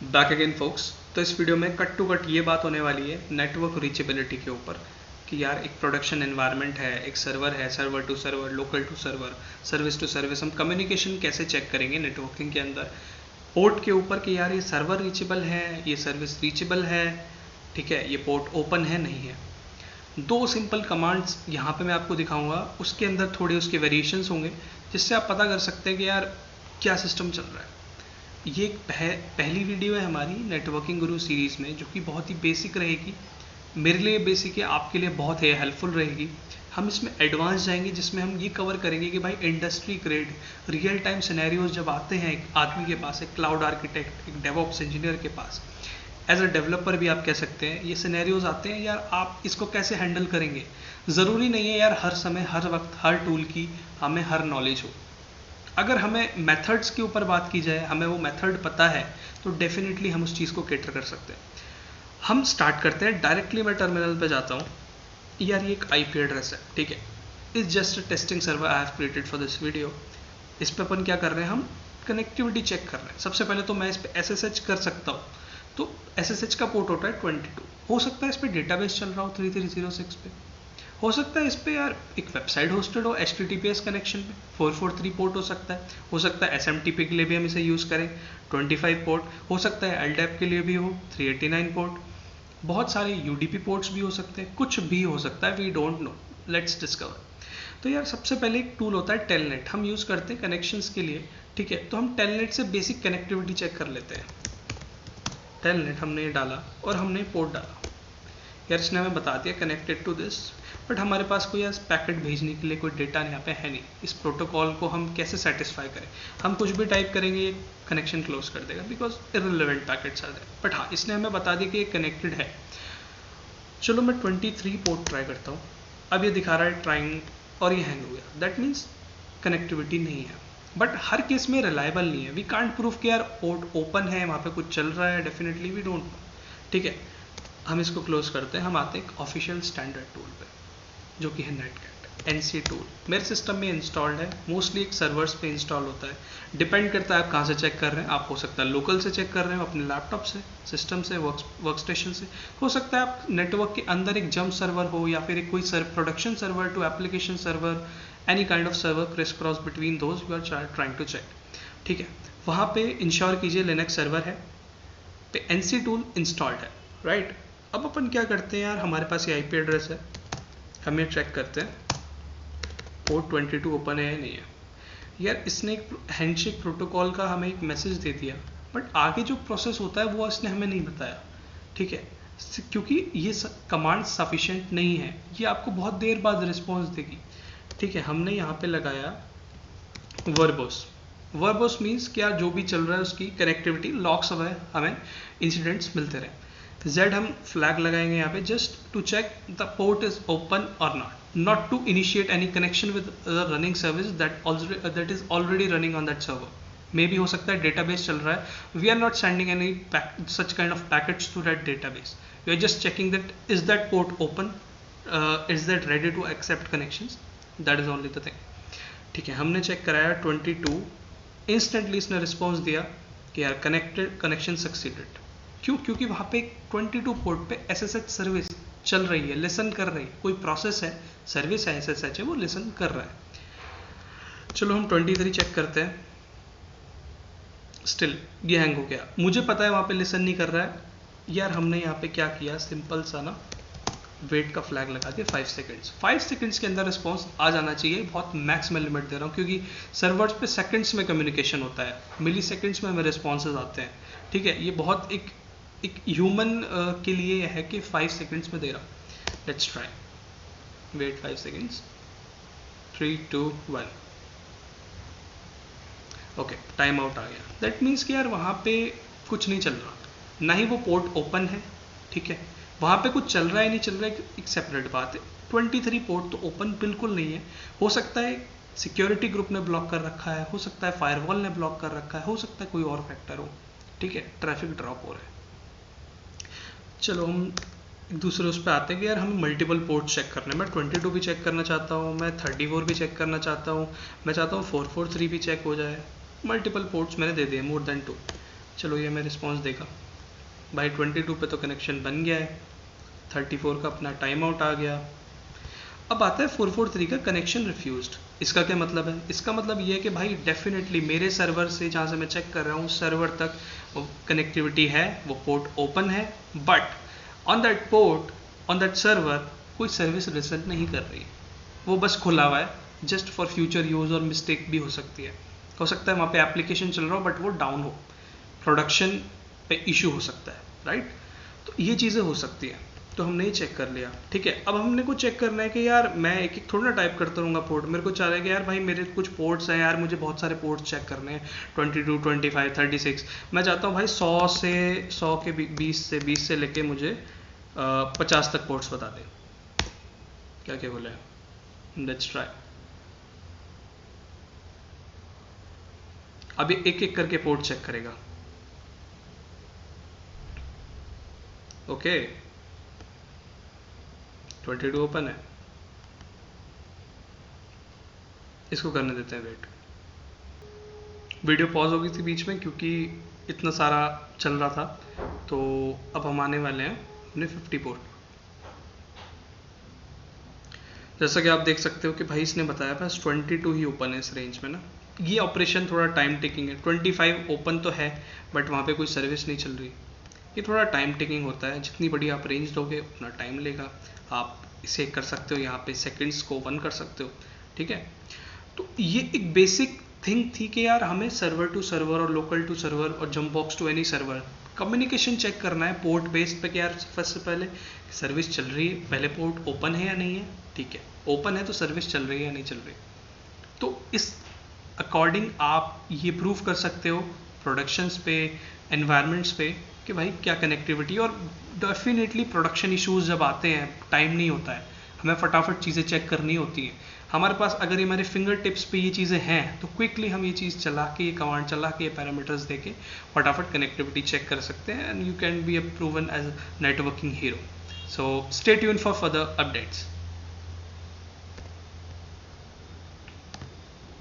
Back again focus. तो इस video में कट टू कट ये बात होने वाली है नेटवर्क रीचेबिलिटी के ऊपर कि यार एक प्रोडक्शन एनवायरनमेंट है, एक सर्वर है, server to server, local to server, service to service, हम कम्युनिकेशन कैसे चेक करेंगे नेटवर्किंग के अंदर पोर्ट के ऊपर कि यार ये सर्वर रीचेबल है, ये सर्विस रीचेबल है, ठीक है, ये पोर्ट ओपन है नहीं है। दो सिंपल कमांड्स यहाँ पे मैं आपको दिखाऊंगा, उसके अंदर थोड़े उसके वेरिएशंस होंगे जिससे आप पता कर सकते हैं कि यार क्या सिस्टम चल रहा है। ये एक पहली वीडियो है हमारी नेटवर्किंग गुरु सीरीज़ में, जो कि बहुत ही बेसिक रहेगी। मेरे लिए बेसिक है, आपके लिए बहुत ही हेल्पफुल रहेगी। हम इसमें एडवांस जाएंगे जिसमें हम ये कवर करेंगे कि भाई industry grade real time scenarios जब आते हैं एक आदमी के पास, एक क्लाउड आर्किटेक्ट, एक डेवऑप्स इंजीनियर के पास, एज अ डेवलपर भी आप कह सकते हैं, ये सिनेरियोज आते हैं यार, आप इसको कैसे हैंडल करेंगे। ज़रूरी नहीं है यार हर समय, हर वक्त, हर टूल की हमें हर नॉलेज हो। अगर हमें मेथड्स के ऊपर बात की जाए, हमें वो मेथड पता है तो डेफिनेटली हम उस चीज़ को कैटर कर सकते हैं। हम स्टार्ट करते हैं डायरेक्टली। मैं टर्मिनल पे जाता हूँ। यार ये एक आईपी एड्रेस है, ठीक है, is just a testing server I have created for this video. इस पे अपन क्या कर रहे हैं, हम कनेक्टिविटी चेक कर रहे हैं। सबसे पहले तो मैं इस पर SSH कर सकता हूँ, तो SSH का पोर्ट होता है 22। हो सकता है इस पर डेटाबेस चल रहा हो 3306 पे, हो सकता है इस पर यार एक वेबसाइट होस्टेड हो HTTPS कनेक्शन पे 443 पोर्ट हो सकता है SMTP के लिए भी हम इसे यूज़ करें 25 पोर्ट, हो सकता है LDAP के लिए भी हो 389 पोर्ट, बहुत सारे UDP पोर्ट्स भी हो सकते हैं, कुछ भी हो सकता है, we don't know, let's discover. तो यार सबसे पहले एक टूल होता है टेलनेट, हम यूज़ करते हैं कनेक्शंस के लिए, ठीक है। तो हम टेलनेट से बेसिक कनेक्टिविटी चेक कर लेते हैं। टेलनेट हमने डाला और हमने पोर्ट डाला, यार इसने हमें बता दिया कनेक्टेड टू दिस, बट हमारे पास कोई यार पैकेट भेजने के लिए कोई डेटा यहाँ पे है नहीं। इस प्रोटोकॉल को हम कैसे सेटिस्फाई करें, हम कुछ भी टाइप करेंगे ये कनेक्शन क्लोज कर देगा बिकॉज इररिलेवेंट पैकेट्स आ जाए। बट हाँ, इसने हमें बता दिया कि ये कनेक्टेड है। चलो मैं 23 पोर्ट ट्राई करता हूँ। अब ये दिखा रहा है ट्राइंग और ये हैंग हो गया, दैट मीन्स कनेक्टिविटी नहीं है। बट हर केस में रिलायबल नहीं है, वी कांट प्रूव कि यार पोर्ट ओपन है, वहाँ पे कुछ चल रहा है, डेफिनेटली वी डोंट नो, ठीक है। हम इसको क्लोज करते हैं, हम आते हैं एक ऑफिशियल स्टैंडर्ड टूल पे जो कि है नेटकैट NC टूल। मेरे सिस्टम में इंस्टॉल्ड है, मोस्टली एक सर्वर्स पे इंस्टॉल होता है, डिपेंड करता है आप कहाँ से चेक कर रहे हैं। आप हो सकता है लोकल से चेक कर रहे हो, अपने लैपटॉप से, सिस्टम से, वर्क स्टेशन से, हो सकता है आप नेटवर्क के अंदर एक जंप सर्वर हो या फिर एक कोई production server to application server, any kind of server criss cross between those you are trying to check, ठीक है। वहाँ पे इंश्योर कीजिए लिनक्स सर्वर है, पे NC टूल इंस्टॉल्ड है, राइट। अब अपन क्या करते हैं यार, हमारे पास ये IP एड्रेस है, हम ये चेक करते हैं पोर्ट 22 ओपन है या नहीं है। यार इसने एक हैंडशेक प्रोटोकॉल का हमें एक मैसेज दे दिया, बट आगे जो प्रोसेस होता है वो इसने हमें नहीं बताया, ठीक है, क्योंकि ये कमांड सफिशिएंट नहीं है, ये आपको बहुत देर बाद रिस्पॉन्स देगी, ठीक है। हमने यहाँ पे लगाया वर्बोस। वर्बोस मीन्स क्या, जो भी चल रहा है उसकी कनेक्टिविटी लॉक्स हमें इंसिडेंट्स मिलते रहे। Z हम फ्लैग लगाएंगे यहाँ पे just to check the port is open और not to initiate any connection with running service that is already running on that server. मे भी हो सकता है डेटाबेस चल रहा है, we are not sending any such kind of packets to that database, we are just checking that is that port open, is that ready to accept connections, that is only the thing, ठीक है। हमने check कराया 22, instantly इसने response दिया कि यार connection succeeded. क्यों? क्योंकि वहाँ पे 22 पोर्ट पे SSH सर्विस चल रही है, लिसन कर रही है, कोई प्रोसेस है, सर्विस है, SSH है, वो लिसन कर रहा है। चलो हम 23 चेक करते हैं, स्टिल ये हैंग हो गया। मुझे पता है वहाँ पे लिसन नहीं कर रहा है, यार हमने यहाँ पे क्या किया, सिंपल सा ना वेट का फ्लैग लगा दिया 5 सेकंड्स। 5 सेकंड्स के अंदर रिस्पॉन्स आ जाना चाहिए, बहुत मैक्स में लिमिट दे रहा हूँ क्योंकि सर्वर्स पे सेकंड्स में कम्युनिकेशन होता है, मिली सेकंड्स में हमें रिस्पॉन्सेज आते हैं, ठीक है। ये बहुत एक ह्यूमन के लिए है कि 5 सेकंड्स में दे रहा हूँ। Let's try, wait 5 seconds, 3 2 1, okay, time out आ गया। दैट मीन्स कि यार वहाँ पे कुछ नहीं चल रहा, ना ही वो पोर्ट ओपन है, ठीक है। वहाँ पे कुछ चल रहा है नहीं चल रहा है एक सेपरेट बात है, 23 पोर्ट तो ओपन बिल्कुल नहीं है। हो सकता है सिक्योरिटी ग्रुप ने ब्लॉक कर रखा है, हो सकता है फायरवॉल ने ब्लॉक कर रखा है, हो सकता है कोई और फैक्टर हो, ठीक है, ट्रैफिक ड्रॉप हो रहा है। चलो हम एक दूसरे उस पर आते हैं कि यार हमें मल्टीपल पोर्ट चेक करने, मैं 22 भी चेक करना चाहता हूँ, मैं 34 भी चेक करना चाहता हूँ, मैं चाहता हूँ 443 भी चेक हो जाए, मल्टीपल पोर्ट्स मैंने दे दिए, मोर देन 2। चलो ये मैं रिस्पॉन्स देगा भाई 22 पे तो कनेक्शन बन गया है, 34 का अपना टाइम आउट आ गया। अब आता है 443 का कनेक्शन रिफ्यूज्ड। इसका क्या मतलब है? इसका मतलब ये है कि भाई डेफिनेटली मेरे सर्वर से जहाँ से मैं चेक कर रहा हूँ सर्वर तक वो कनेक्टिविटी है, वो पोर्ट ओपन है, but on that port on that server कोई सर्विस रिजल्ट नहीं कर रही, वो बस खुला हुआ है जस्ट फॉर फ्यूचर यूज, और मिस्टेक भी हो सकती है, हो सकता है वहाँ पे एप्लीकेशन चल रहा हो बट वो डाउन हो, प्रोडक्शन पे इशू हो सकता है, राइट। तो ये चीज़ें हो सकती है, तो हमने ये चेक कर लिया, ठीक है। अब हमने को चेक करना है कि यार मैं एक एक थोड़ा ना टाइप करता रहूँगा पोर्ट, मेरे को चाह रहा है कि यार भाई मेरे कुछ पोर्ट्स हैं यार, मुझे बहुत सारे पोर्ट्स चेक करने हैं, 22, 25, 36, मैं चाहता हूँ भाई 100 के 20 से लेके मुझे 50 तक पोर्ट्स बता दें। क्या क्या बोले, लेट्स ट्राई। अभी एक एक करके पोर्ट चेक करेगा, ओके 22 ओपन है, इसको करने देते हैं वेट। वीडियो पॉज हो गई थी बीच में क्योंकि इतना सारा चल रहा था, तो अब हम आने वाले हैं अपने 50 पोर्ट। जैसा कि आप देख सकते हो कि भाई इसने बताया बस 22 ही ओपन है इस रेंज में ना। ये ऑपरेशन थोड़ा टाइम टेकिंग है, 25 ओपन तो है बट वहाँ पे कोई सर्विस नहीं चल रही, ये थोड़ा टाइम टेकिंग होता है, जितनी बड़ी आप रेंज दोगे उतना टाइम लेगा। आप इसे कर सकते हो यहाँ पे सेकंड्स को 1 कर सकते हो, ठीक है। तो ये एक बेसिक थिंग थी कि यार हमें सर्वर टू सर्वर और लोकल टू सर्वर और jump box to any server communication check करना है पोर्ट बेस्ड पे कि यार फर्स्ट से पहले सर्विस चल रही है, पहले पोर्ट ओपन है या नहीं है, ठीक है, ओपन है तो सर्विस चल रही है या नहीं चल रही। तो इस अकॉर्डिंग आप ये प्रूव कर सकते हो प्रोडक्शंस पे, एनवायरनमेंट्स पे कि भाई क्या कनेक्टिविटी। और डेफिनेटली प्रोडक्शन इश्यूज जब आते हैं टाइम नहीं होता है, हमें फटाफट चीज़ें चेक करनी होती हैं हमारे पास, अगर ये हमारे फिंगर टिप्स पे ये चीज़ें हैं तो क्विकली हम ये चीज़ चला के, ये कमांड चला के, ये पैरामीटर्स दे के फटाफट कनेक्टिविटी चेक कर सकते हैं and you can be a proven as networking hero. So stay tuned for further updates.